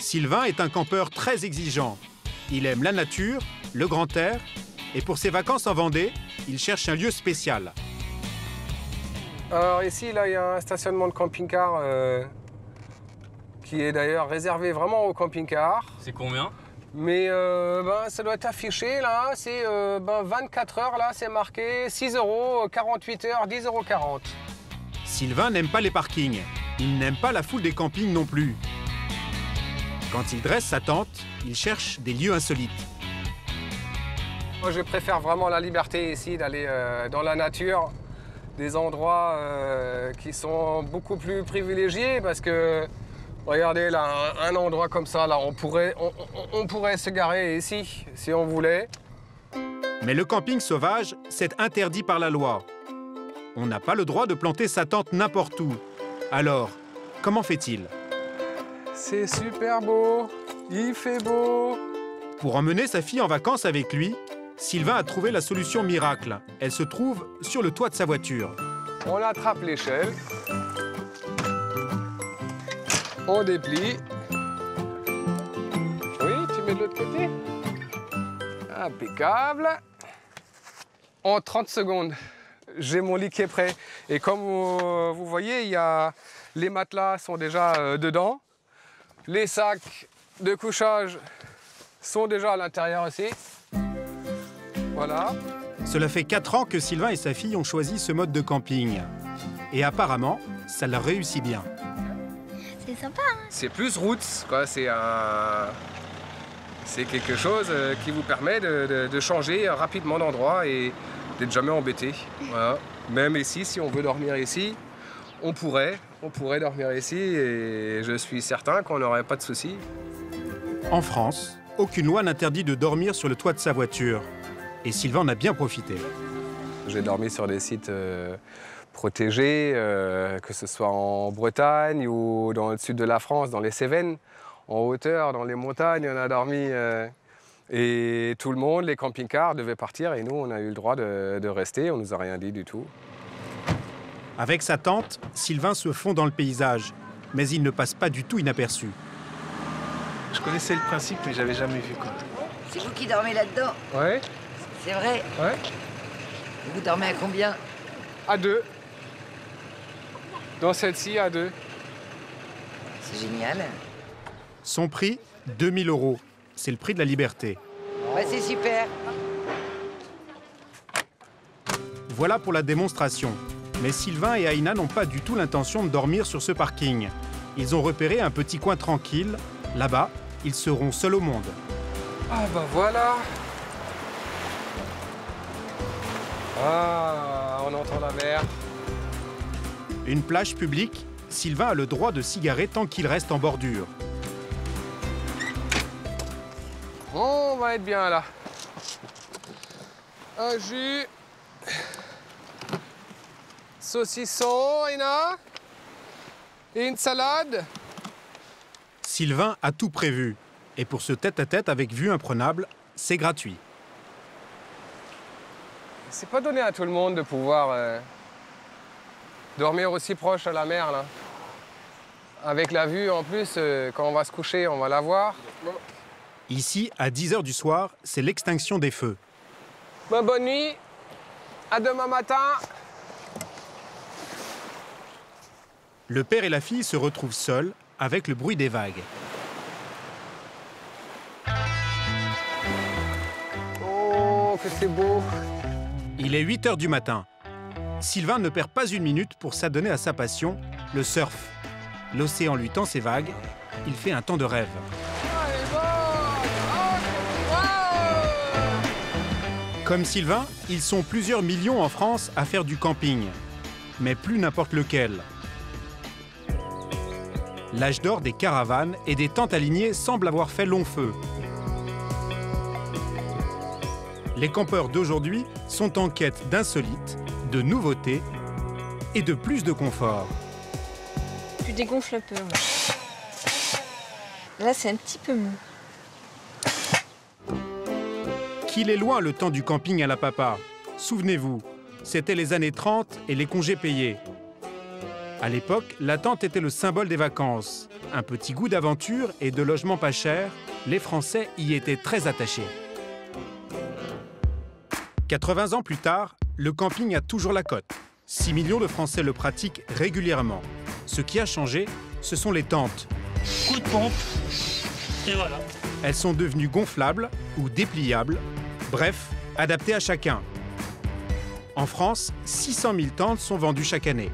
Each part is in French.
Sylvain est un campeur très exigeant. Il aime la nature, le grand air, et pour ses vacances en Vendée, il cherche un lieu spécial. Alors ici, là, il y a un stationnement de camping-car qui est d'ailleurs réservé vraiment aux camping-cars. C'est combien? Mais ça doit être affiché là, c'est 24 heures, là c'est marqué 6 €, 48 heures, 10,40 €. Sylvain n'aime pas les parkings. Il n'aime pas la foule des campings non plus. Quand il dresse sa tente, il cherche des lieux insolites. Moi je préfère vraiment la liberté ici d'aller dans la nature, des endroits qui sont beaucoup plus privilégiés parce que regardez là, un endroit comme ça, là, on pourrait se garer ici si on voulait. Mais le camping sauvage, c'est interdit par la loi. On n'a pas le droit de planter sa tente n'importe où. Alors, comment fait-il? C'est super beau, il fait beau. Pour emmener sa fille en vacances avec lui, Sylvain a trouvé la solution miracle. Elle se trouve sur le toit de sa voiture. On attrape l'échelle. On déplie. Oui, tu mets de l'autre côté. Impeccable. En 30 secondes, j'ai mon lit qui est prêt. Et comme vous voyez, les matelas sont déjà dedans. Les sacs de couchage sont déjà à l'intérieur aussi. Voilà. Cela fait 4 ans que Sylvain et sa fille ont choisi ce mode de camping. Et apparemment, ça leur réussit bien. C'est sympa, hein? C'est plus roots, quoi. C'est quelque chose qui vous permet de changer rapidement d'endroit et d'être jamais embêté. Voilà. Même ici, si on veut dormir ici, on pourrait dormir ici et je suis certain qu'on n'aurait pas de soucis. En France, aucune loi n'interdit de dormir sur le toit de sa voiture. Et Sylvain en a bien profité. J'ai dormi sur des sites protégés, que ce soit en Bretagne ou dans le sud de la France, dans les Cévennes, en hauteur, dans les montagnes, on a dormi. Et tout le monde, les camping-cars devaient partir et nous, on a eu le droit de rester, on nous a rien dit du tout. Avec sa tente, Sylvain se fond dans le paysage, mais il ne passe pas du tout inaperçu. Je connaissais le principe, mais j'avais jamais vu quoi. C'est vous qui dormez là-dedans? Ouais. C'est vrai? Ouais. Vous dormez à combien? À 2. Dans celle-ci, à 2. C'est génial. Son prix, 2 000 €. C'est le prix de la liberté. Ouais, c'est super. Voilà pour la démonstration. Mais Sylvain et Aïna n'ont pas du tout l'intention de dormir sur ce parking. Ils ont repéré un petit coin tranquille. Là-bas, ils seront seuls au monde. Ah bah voilà. Ah, on entend la mer. Une plage publique, Sylvain a le droit de cigarer tant qu'il reste en bordure. On va être bien là. Un jus. Saucisson, Aïna. Et une salade. Sylvain a tout prévu. Et pour ce tête-à-tête avec vue imprenable, c'est gratuit. C'est pas donné à tout le monde de pouvoir dormir aussi proche à la mer, là. Avec la vue, en plus, quand on va se coucher, on va la voir. Ici, à 10 h du soir, c'est l'extinction des feux. Bonne nuit. À demain matin. Le père et la fille se retrouvent seuls avec le bruit des vagues. Oh, que c'est beau. Il est 8 h du matin. Sylvain ne perd pas une minute pour s'adonner à sa passion, le surf. L'océan lui tend ses vagues. Il fait un temps de rêve. Comme Sylvain, ils sont plusieurs millions en France à faire du camping. Mais plus n'importe lequel. L'âge d'or des caravanes et des tentes alignées semble avoir fait long feu. Les campeurs d'aujourd'hui sont en quête d'insolites, de nouveautés et de plus de confort. Tu dégonfles un peu. Là, c'est un petit peu mou. Qu'il est loin le temps du camping à la papa. Souvenez-vous, c'était les années 30 et les congés payés. À l'époque, la tente était le symbole des vacances. Un petit goût d'aventure et de logement pas cher, les Français y étaient très attachés. 80 ans plus tard, le camping a toujours la cote. 6 millions de Français le pratiquent régulièrement. Ce qui a changé, ce sont les tentes. Coup de pompe, et voilà. Elles sont devenues gonflables ou dépliables, bref, adaptées à chacun. En France, 600 000 tentes sont vendues chaque année.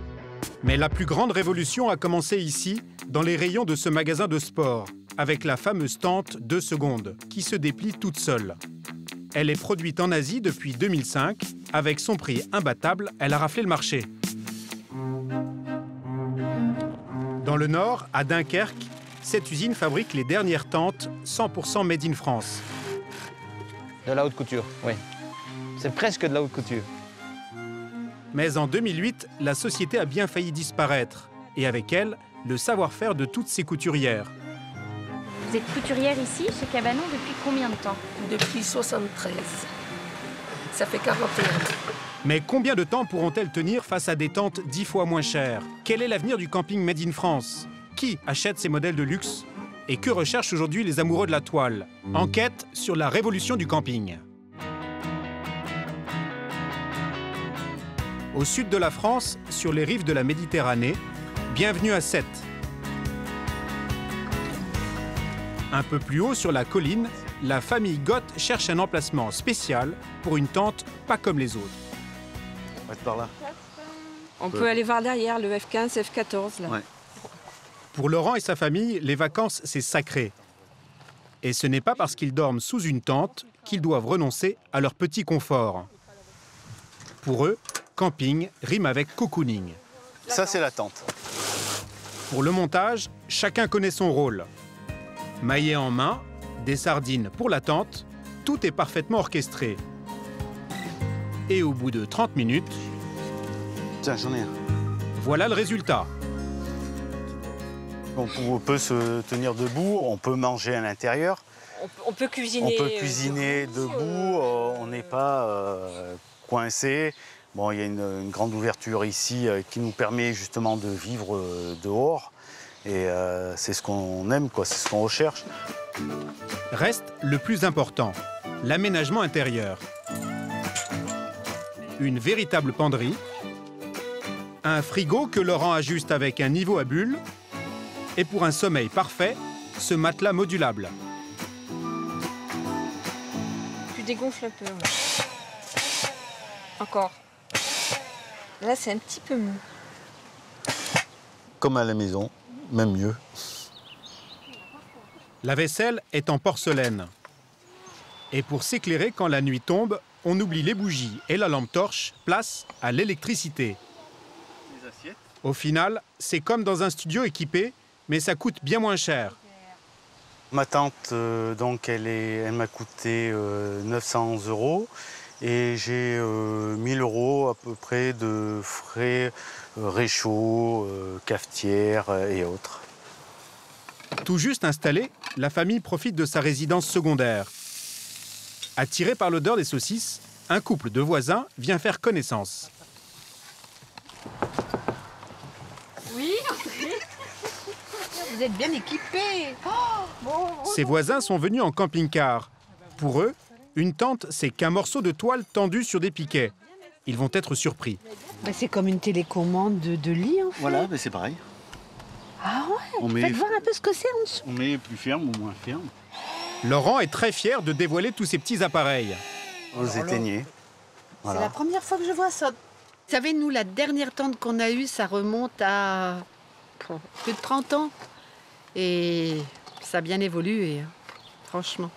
Mais la plus grande révolution a commencé ici, dans les rayons de ce magasin de sport, avec la fameuse tente 2 secondes, qui se déplie toute seule. Elle est produite en Asie depuis 2005. Avec son prix imbattable, elle a raflé le marché. Dans le Nord, à Dunkerque, cette usine fabrique les dernières tentes 100% made in France. De la haute couture, oui. C'est presque de la haute couture. Mais en 2008, la société a bien failli disparaître. Et avec elle, le savoir-faire de toutes ses couturières. Vous êtes couturière ici, chez Cabanon, depuis combien de temps? Depuis 73. Ça fait 41 ans. Mais combien de temps pourront-elles tenir face à des tentes 10 fois moins chères? Quel est l'avenir du camping made in France? Qui achète ces modèles de luxe? Et que recherchent aujourd'hui les amoureux de la toile? Enquête sur la révolution du camping. Au sud de la France, sur les rives de la Méditerranée, bienvenue à Sète. Un peu plus haut sur la colline, la famille Gott cherche un emplacement spécial pour une tente pas comme les autres. On va être par là. On peut aller voir derrière le F15, F14 là. Ouais. Pour Laurent et sa famille, les vacances, c'est sacré. Et ce n'est pas parce qu'ils dorment sous une tente qu'ils doivent renoncer à leur petit confort. Pour eux, camping rime avec cocooning. Ça, c'est la tente. Pour le montage, chacun connaît son rôle. Maillet en main, des sardines pour la tente, tout est parfaitement orchestré. Et au bout de 30 minutes, Tiens, j'en ai un. voilà le résultat. On peut se tenir debout, on peut manger à l'intérieur. On peut cuisiner. On peut cuisiner debout, on n'est pas coincé. Bon, il y a une grande ouverture ici qui nous permet justement de vivre dehors. Et c'est ce qu'on aime, quoi, c'est ce qu'on recherche. Reste le plus important, l'aménagement intérieur. Une véritable penderie, un frigo que Laurent ajuste avec un niveau à bulles, et pour un sommeil parfait, ce matelas modulable. Tu dégonfles un peu. Ouais. Encore. Là, c'est un petit peu mou. Comme à la maison, même mieux. La vaisselle est en porcelaine. Et pour s'éclairer quand la nuit tombe, on oublie les bougies et la lampe torche, place à l'électricité. Au final, c'est comme dans un studio équipé, mais ça coûte bien moins cher. Ma tente, donc, elle m'a coûté 900 € et j'ai 1000 € à peu près de frais réchaud, cafetière et autres. Tout juste installée, la famille profite de sa résidence secondaire. Attiré par l'odeur des saucisses, un couple de voisins vient faire connaissance. Oui, vous êtes bien équipés. Ces voisins sont venus en camping-car. Pour eux, une tente, c'est qu'un morceau de toile tendu sur des piquets. Ils vont être surpris. Bah, c'est comme une télécommande de lit en fait. Voilà, mais c'est pareil. Ah ouais, faites voir un peu ce que c'est en dessous. On met plus ferme ou moins ferme. Laurent est très fier de dévoiler tous ces petits appareils. Vous éteignez. C'est la première fois que je vois ça. Vous savez, nous, la dernière tente qu'on a eue, ça remonte à plus de 30 ans. Et ça a bien évolué, franchement.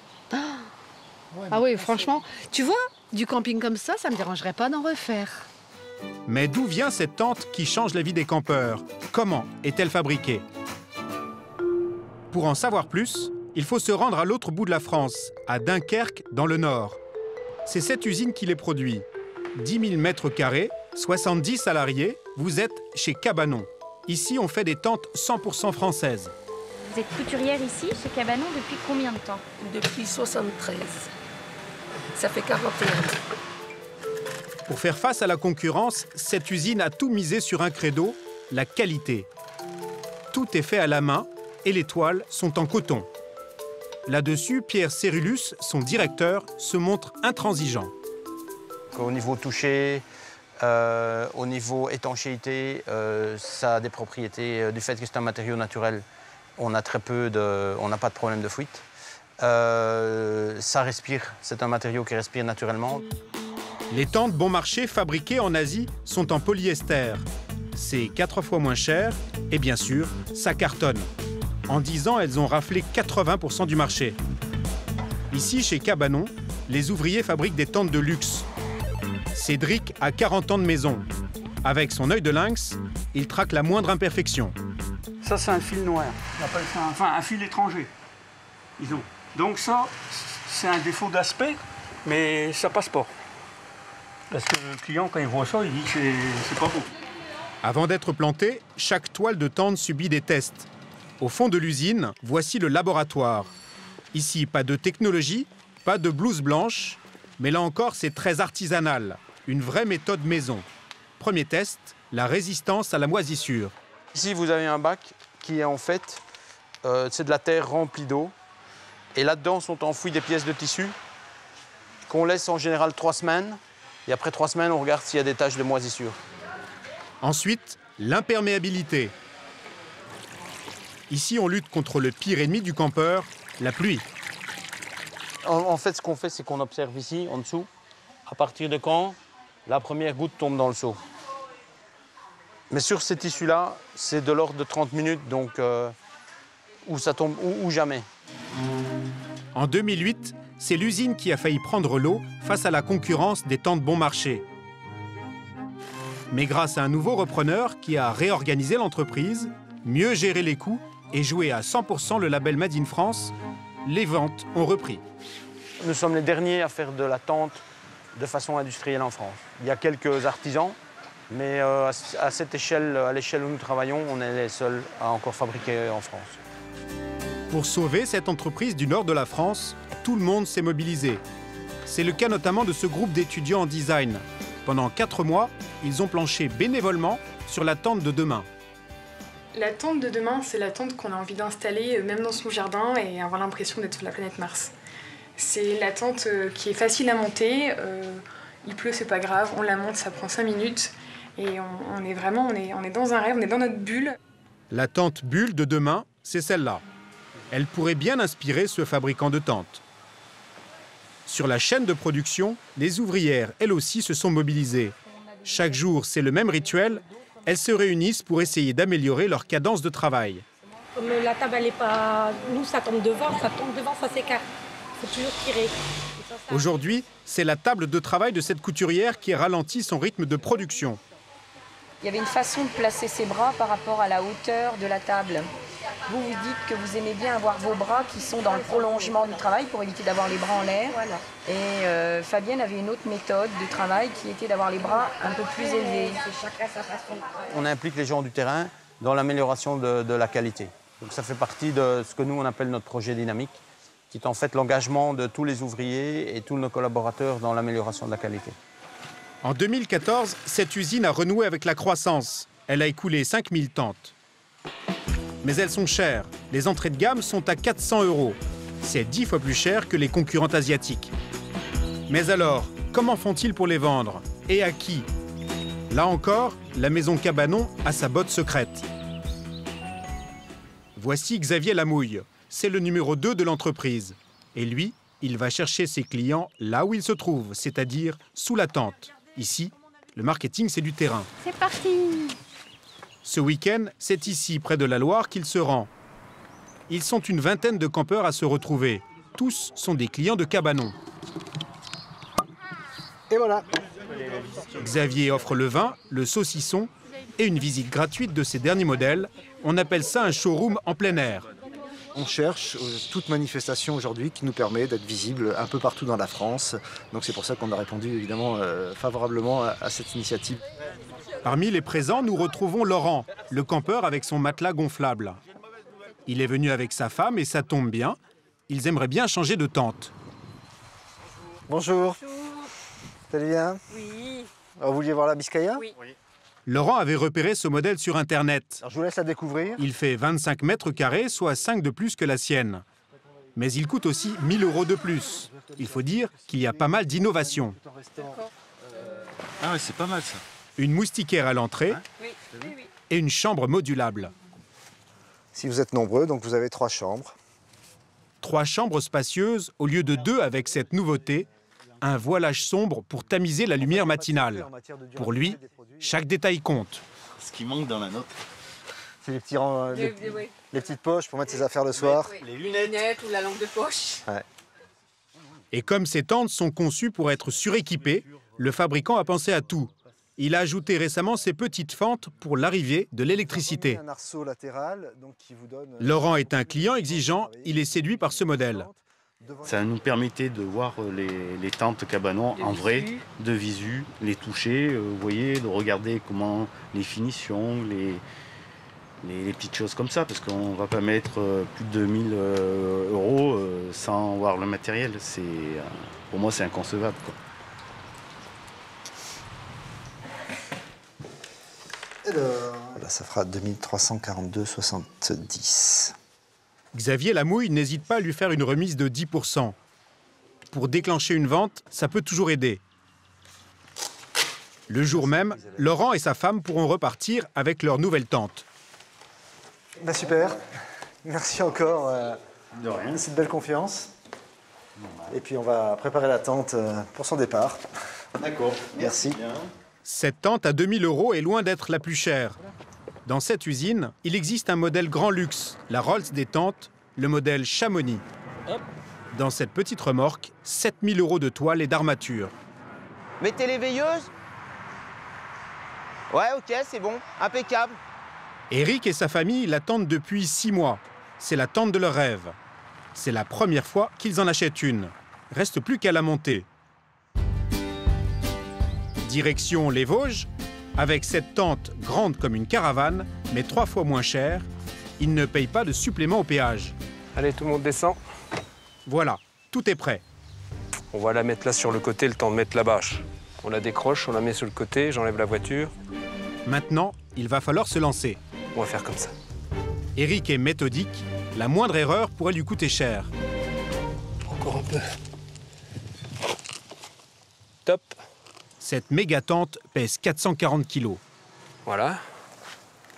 Ah oui, franchement, tu vois, du camping comme ça me dérangerait pas d'en refaire. Mais d'où vient cette tente qui change la vie des campeurs? Comment est-elle fabriquée? Pour en savoir plus, il faut se rendre à l'autre bout de la France, à Dunkerque, dans le Nord. C'est cette usine qui les produit. 10 000 mètres carrés, 70 salariés, vous êtes chez Cabanon. Ici, on fait des tentes 100% françaises. Vous êtes couturière ici, chez Cabanon, depuis combien de temps? Depuis 73. Ça fait 41 ans. Pour faire face à la concurrence, cette usine a tout misé sur un credo, la qualité. Tout est fait à la main, et les toiles sont en coton. Là-dessus, Pierre Cérulus, son directeur, se montre intransigeant. Au niveau toucher, au niveau étanchéité, ça a des propriétés du fait que c'est un matériau naturel. On n'a pas de problème de fuite. Ça respire, c'est un matériau qui respire naturellement. Les tentes bon marché fabriquées en Asie sont en polyester. C'est 4 fois moins cher et bien sûr, ça cartonne. En 10 ans, elles ont raflé 80% du marché. Ici, chez Cabanon, les ouvriers fabriquent des tentes de luxe. Cédric a 40 ans de maison. Avec son œil de lynx, il traque la moindre imperfection. Ça, c'est un fil noir. On appelle ça un fil étranger, disons. Donc ça, c'est un défaut d'aspect, mais ça passe pas. Parce que le client, quand il voit ça, il dit que c'est pas beau. Avant d'être plantée, chaque toile de tente subit des tests. Au fond de l'usine, voici le laboratoire. Ici, pas de technologie, pas de blouse blanche, mais là encore, c'est très artisanal. Une vraie méthode maison. Premier test, la résistance à la moisissure. Ici, vous avez un bac qui est en fait, c'est de la terre remplie d'eau. Et là-dedans sont enfouies des pièces de tissu qu'on laisse en général 3 semaines. Et après 3 semaines, on regarde s'il y a des taches de moisissure. Ensuite, l'imperméabilité. Ici, on lutte contre le pire ennemi du campeur, la pluie. En fait, ce qu'on fait, c'est qu'on observe ici, en dessous, à partir de quand la première goutte tombe dans le seau. Mais sur ces tissus-là, c'est de l'ordre de 30 minutes, donc où ça tombe ou jamais. En 2008, c'est l'usine qui a failli prendre l'eau face à la concurrence des tentes bon marché. Mais grâce à un nouveau repreneur qui a réorganisé l'entreprise, mieux géré les coûts et joué à 100% le label Made in France, les ventes ont repris. Nous sommes les derniers à faire de la tente de façon industrielle en France. Il y a quelques artisans, mais à cette échelle, à l'échelle où nous travaillons, on est les seuls à encore fabriquer en France. Pour sauver cette entreprise du nord de la France, tout le monde s'est mobilisé. C'est le cas notamment de ce groupe d'étudiants en design. Pendant 4 mois, ils ont planché bénévolement sur la tente de demain. La tente de demain, c'est la tente qu'on a envie d'installer même dans son jardin et avoir l'impression d'être sur la planète Mars. C'est la tente qui est facile à monter, il pleut, c'est pas grave, on la monte, ça prend 5 minutes et on est dans un rêve, on est dans notre bulle. La tente bulle de demain, c'est celle-là. Elle pourrait bien inspirer ce fabricant de tentes. Sur la chaîne de production, les ouvrières, elles aussi, se sont mobilisées. Chaque jour, c'est le même rituel. Elles se réunissent pour essayer d'améliorer leur cadence de travail. Comme la table, elle est pas... Nous, ça tombe devant, ça s'écarte. Il faut toujours tirer. Aujourd'hui, c'est la table de travail de cette couturière qui ralentit son rythme de production. Il y avait une façon de placer ses bras par rapport à la hauteur de la table. Vous vous dites que vous aimez bien avoir vos bras qui sont dans le prolongement du travail pour éviter d'avoir les bras en l'air. Voilà. Et Fabienne avait une autre méthode de travail qui était d'avoir les bras un peu plus élevés. Chacun sa façon. On implique les gens du terrain dans l'amélioration de la qualité. Donc ça fait partie de ce que nous on appelle notre projet dynamique, qui est en fait l'engagement de tous les ouvriers et tous nos collaborateurs dans l'amélioration de la qualité. En 2014, cette usine a renoué avec la croissance. Elle a écoulé 5000 tentes. Mais elles sont chères. Les entrées de gamme sont à 400 €. C'est 10 fois plus cher que les concurrentes asiatiques. Mais alors, comment font-ils pour les vendre? Et à qui? Là encore, la maison Cabanon a sa botte secrète. Voici Xavier Lamouille. C'est le numéro 2 de l'entreprise. Et lui, il va chercher ses clients là où ils se trouvent, c'est-à-dire sous la tente. Ici, le marketing, c'est du terrain. C'est parti! Ce week-end, c'est ici, près de la Loire, qu'il se rend. Ils sont une vingtaine de campeurs à se retrouver. Tous sont des clients de Cabanon. Et voilà. Xavier offre le vin, le saucisson et une visite gratuite de ses derniers modèles. On appelle ça un showroom en plein air. On cherche toute manifestation aujourd'hui qui nous permet d'être visible un peu partout dans la France. Donc c'est pour ça qu'on a répondu évidemment favorablement à cette initiative. Parmi les présents, nous retrouvons Laurent, le campeur avec son matelas gonflable. Il est venu avec sa femme et ça tombe bien. Ils aimeraient bien changer de tente. Bonjour. Bonjour. Ça allez bien? Oui. Alors, vous vouliez voir la Biscaya? Oui. Laurent avait repéré ce modèle sur Internet. Alors, je vous laisse la découvrir. Il fait 25 mètres carrés, soit 5 de plus que la sienne. Mais il coûte aussi 1 000 € de plus. Il faut dire qu'il y a pas mal d'innovations. Ah ouais, c'est pas mal ça. Une moustiquaire à l'entrée et une chambre modulable. Si vous êtes nombreux, donc vous avez 3 chambres. 3 chambres spacieuses au lieu de 2 avec cette nouveauté. Un voilage sombre pour tamiser la lumière matinale. Pour lui, chaque détail compte. Ce qui manque dans la nôtre. C'est les petites poches pour mettre ses affaires le soir. Les lunettes ou la lampe de poche. Ouais. Et comme ces tentes sont conçues pour être suréquipées, le fabricant a pensé à tout. Il a ajouté récemment ces petites fentes pour l'arrivée de l'électricité. Un arceau latéral, donc, qui vous donne... Laurent est un client exigeant, il est séduit par ce modèle. Ça nous permettait de voir les tentes cabanons en vrai, de visu, les toucher, vous voyez, de regarder comment les finitions, les petites choses comme ça, parce qu'on ne va pas mettre plus de 2 000 € sans voir le matériel. Pour moi, c'est inconcevable, quoi. Là, ça fera 2342,70. Xavier Lamouille n'hésite pas à lui faire une remise de 10%. Pour déclencher une vente, ça peut toujours aider. Le jour même, Laurent et sa femme pourront repartir avec leur nouvelle tente. Bah super, merci encore de rien. de cette belle confiance. Et puis on va préparer la tente pour son départ. D'accord, merci. Cette tente à 2 000 € est loin d'être la plus chère. Dans cette usine, il existe un modèle grand luxe, la Rolls des tentes, le modèle Chamonix. Dans cette petite remorque, 7 000 € de toile et d'armature. Mettez les veilleuses. Ouais, ok, c'est bon, impeccable. Eric et sa famille l'attendent depuis 6 mois. C'est la tente de leur rêve. C'est la première fois qu'ils en achètent une. Reste plus qu'à la monter. Direction les Vosges. Avec cette tente grande comme une caravane, mais 3 fois moins chère, ils ne payent pas de supplément au péage. Allez, tout le monde descend. Voilà, tout est prêt. On va la mettre là sur le côté, le temps de mettre la bâche. On la décroche, on la met sur le côté, j'enlève la voiture. Maintenant, il va falloir se lancer. On va faire comme ça. Eric est méthodique. La moindre erreur pourrait lui coûter cher. Encore un peu. Top. Cette méga tente pèse 440 kg. Voilà.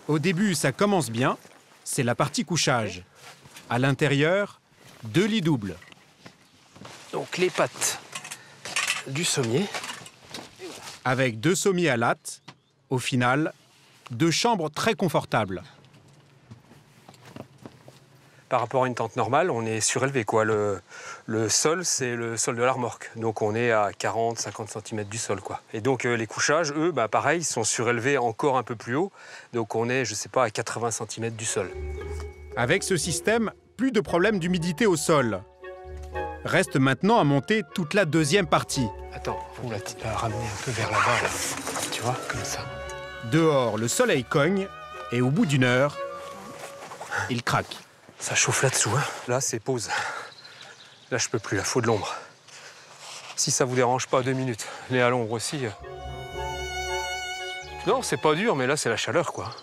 Au début, ça commence bien. C'est la partie couchage. À l'intérieur, 2 lits doubles. Donc les pattes du sommier. Avec 2 sommiers à latte. Au final, 2 chambres très confortables. Par rapport à une tente normale, on est surélevé, quoi. Le sol, c'est le sol de la remorque. Donc on est à 40-50 cm du sol, quoi. Et donc les couchages, eux, bah, pareil, sont surélevés encore un peu plus haut. Donc on est, je sais pas, à 80 cm du sol. Avec ce système, plus de problème d'humidité au sol. Reste maintenant à monter toute la deuxième partie. Attends, faut la ramener un peu vers là-bas, là. Tu vois, comme ça. Dehors, le soleil cogne et au bout d'1 heure, il craque. Ça chauffe là-dessous, hein. Là, c'est pause. Là, je peux plus, là, faut de l'ombre. Si ça vous dérange pas, 2 minutes. Les à l'ombre aussi. Non, c'est pas dur, mais là, c'est la chaleur, quoi.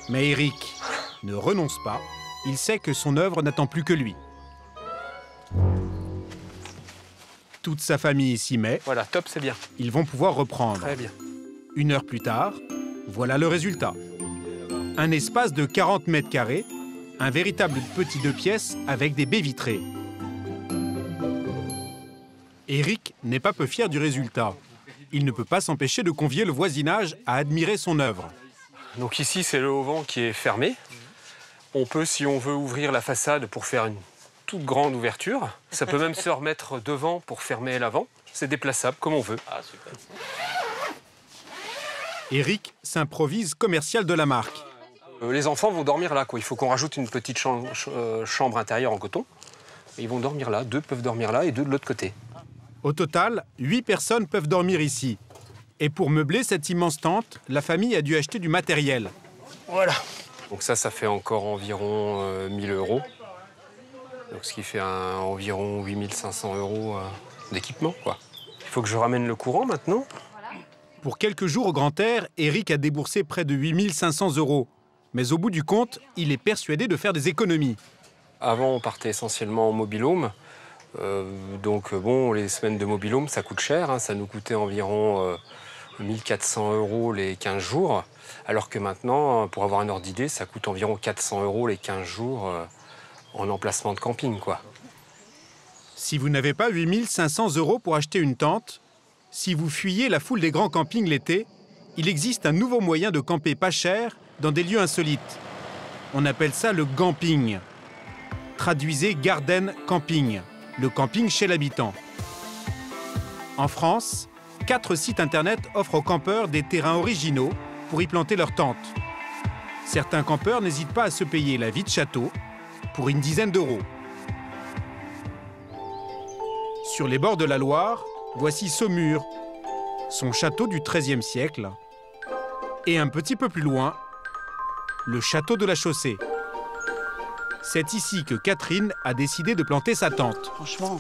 Mais Eric ne renonce pas. Il sait que son œuvre n'attend plus que lui. Toute sa famille s'y met. Voilà, top, c'est bien. Ils vont pouvoir reprendre. Très bien. 1 heure plus tard, voilà le résultat. Un espace de 40 mètres carrés, un véritable petit 2 pièces avec des baies vitrées. Eric n'est pas peu fier du résultat. Il ne peut pas s'empêcher de convier le voisinage à admirer son œuvre. Donc ici, c'est le auvent qui est fermé. On peut, si on veut, ouvrir la façade pour faire une toute grande ouverture. Ça peut même se remettre devant pour fermer l'avant. C'est déplaçable comme on veut. Ah, super. Eric s'improvise commercial de la marque. Les enfants vont dormir là, quoi. Il faut qu'on rajoute une petite chambre intérieure en coton. Et ils vont dormir là. 2 peuvent dormir là et 2 de l'autre côté. Au total, 8 personnes peuvent dormir ici. Et pour meubler cette immense tente, la famille a dû acheter du matériel. Voilà. Donc ça fait encore environ 1 000 €. Donc ce qui fait environ 8 500 € d'équipement, quoi. Il faut que je ramène le courant maintenant. Pour quelques jours au grand air, Eric a déboursé près de 8 500 €. Mais au bout du compte, il est persuadé de faire des économies. Avant, on partait essentiellement en mobil-home. Donc bon, les semaines de mobil-home, ça coûte cher. Hein. Ça nous coûtait environ 1 400 € les 15 jours. Alors que maintenant, pour avoir un ordre d'idée, ça coûte environ 400 € les 15 jours en emplacement de camping, quoi. Si vous n'avez pas 8 500 € pour acheter une tente, si vous fuyez la foule des grands campings l'été, il existe un nouveau moyen de camper pas cher dans des lieux insolites. On appelle ça le gamping. Traduisez garden camping, le camping chez l'habitant. En France, 4 sites internet offrent aux campeurs des terrains originaux pour y planter leurs tentes. Certains campeurs n'hésitent pas à se payer la vie de château pour une dizaine d'euros. Sur les bords de la Loire, voici Saumur, son château du XIIIe siècle. Et un petit peu plus loin, le château de la Chaussée. C'est ici que Catherine a décidé de planter sa tente. Franchement,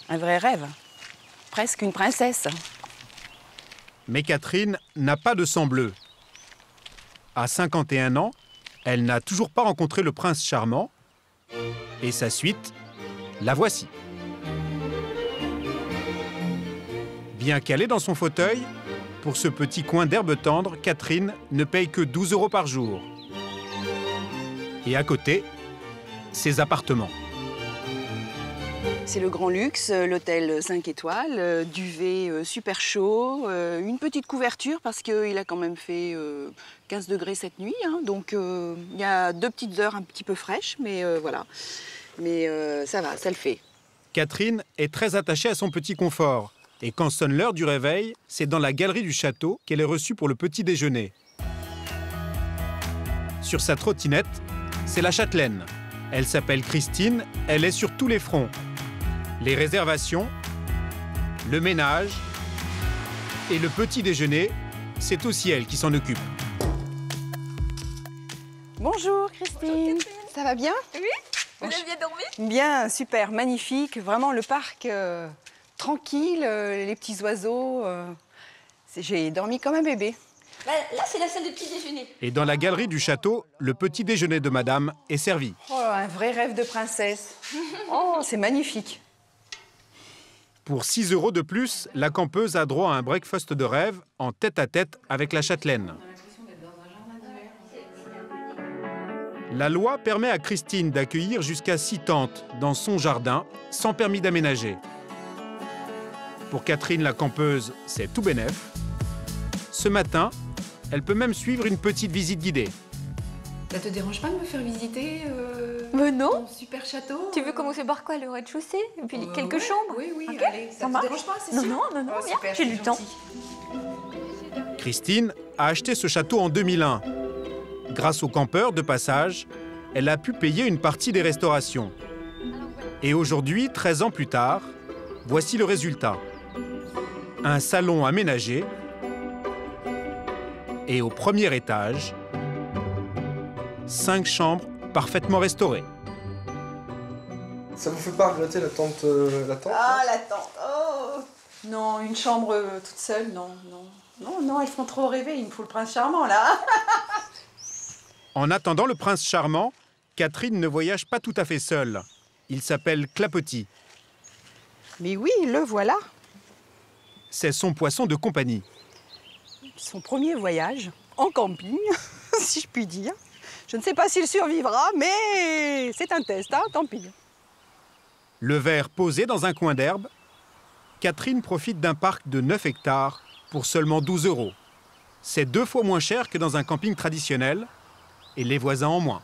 un vrai rêve. Presque une princesse. Mais Catherine n'a pas de sang bleu. À 51 ans, elle n'a toujours pas rencontré le prince charmant. Et sa suite, la voici. Bien calée dans son fauteuil, pour ce petit coin d'herbe tendre, Catherine ne paye que 12 € par jour. Et à côté, ses appartements. C'est le grand luxe, l'hôtel 5 étoiles, duvet super chaud, une petite couverture parce qu'il a quand même fait 15 degrés cette nuit. Hein, donc il y a 2 petites heures un petit peu fraîches, mais voilà. Mais ça va, ça le fait. Catherine est très attachée à son petit confort. Et quand sonne l'heure du réveil, c'est dans la galerie du château qu'elle est reçue pour le petit déjeuner. Sur sa trottinette, c'est la châtelaine. Elle s'appelle Christine, elle est sur tous les fronts. Les réservations, le ménage et le petit déjeuner, c'est aussi elle qui s'en occupe. Bonjour Christine, ça va bien? Oui, vous avez bien dormi? Bien, super, magnifique, vraiment le parc tranquille, les petits oiseaux. J'ai dormi comme un bébé. Là, c'est la salle de petit déjeuner. Et dans la galerie du château, le petit déjeuner de madame est servi. Oh, un vrai rêve de princesse. Oh, c'est magnifique. Pour 6 € de plus, la campeuse a droit à un breakfast de rêve en tête-à-tête avec la châtelaine. La loi permet à Christine d'accueillir jusqu'à 6 tentes dans son jardin, sans permis d'aménager. Pour Catherine la campeuse, c'est tout bénef. Ce matin, elle peut même suivre une petite visite guidée. Ça te dérange pas de me faire visiter non. ton super château? Tu veux commencer par quoi, le rez-de-chaussée? Et puis quelques chambres? Oui, oui, okay. allez, ça te dérange pas, c'est sûr? Non, viens, j'ai du temps. Christine a acheté ce château en 2001. Grâce aux campeurs de passage, elle a pu payer une partie des restaurations. Et aujourd'hui, 13 ans plus tard, voici le résultat. Un salon aménagé et au premier étage, 5 chambres parfaitement restaurées. Ça vous fait pas regretter la tente Ah, la tente, oh. Non, une chambre toute seule, non. Non, elles font trop rêver, il me faut le prince charmant, là. En attendant le prince charmant, Catherine ne voyage pas tout à fait seule. Il s'appelle Clapotis. Mais oui, le voilà. C'est son poisson de compagnie. Son premier voyage en camping, si je puis dire. Je ne sais pas s'il survivra, mais c'est un test, hein, tant pis. Le verre posé dans un coin d'herbe, Catherine profite d'un parc de 9 hectares pour seulement 12 €. C'est 2 fois moins cher que dans un camping traditionnel et les voisins en moins.